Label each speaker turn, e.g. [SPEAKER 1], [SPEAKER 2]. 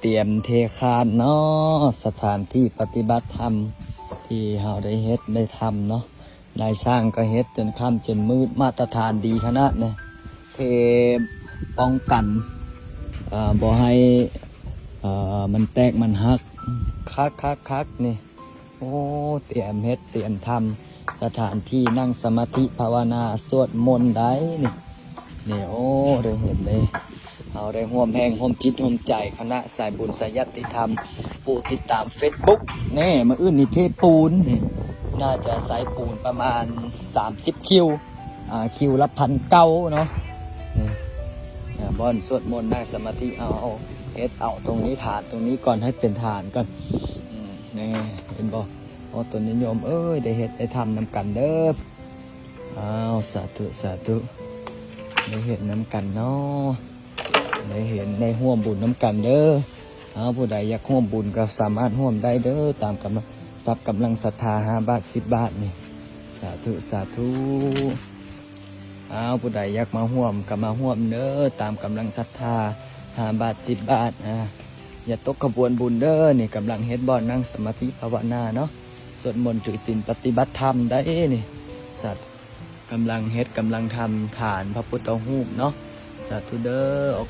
[SPEAKER 1] เตรียมเทคานเนาะสถานที่ปฏิบัติธรรมที่เราได้เฮ็ดได้ทำเนาะนายสร้างก็เฮ็ดจนค่ำจนมืดมาตรฐานดีขนาดเนี่ยเทป้องกันบ่ให้มันแตกมันหักคักนี่โอ้เตรียมเฮ็ดเตรียมทำสถานที่นั่งสมาธิภาวนาสวดมนต์ได้นี่โอ้ได้เห็นเลยเอาได้ห่วมแห่งห่วมจิตห่วมใจคณะสายบุญสายยติธรรมผู้ติดตาม Facebook แน่มาอื่นนี่เทปูนนี่น่าจะใส่ปูนประมาณ30คิวคิวละ1,900เนาะนี่บอนสวดมนต์นั่งสมาธิเอาเฮ็ดเอาตรงนี้ฐานตรงนี้ก่อนให้เป็นฐานก่อนนี่เห็นบ่เอาตัวนิยมได้เฮ็ดได้ทำนำกันเด้อสาธุได้เห็นน้ำกันเนาะได้เห็นได้ร่วมบุญน้ำกันเด้อผู้ใดอยากร่วมบุญก็สามารถร่วมได้เด้อตามกำลังทรัพย์กำลังศรัทธา5 บาท 10 บาทนี่สาธุผู้ใดอยากมาร่วมก็มาร่วมเด้อตามกำลังศรัทธา5 บาท 10 บาทอย่าตกขบวนบุญเด้อนี่กำลังเฮ็ดบ่อนนั่งสมาธิภาวนาเนาะสวดมนต์ถือศีลปฏิบัติธรรมได้นี่สัตว์กำลังเฮ็ดกำลังทำฐานพระพุทธรูปเนาะสาธุเด้อ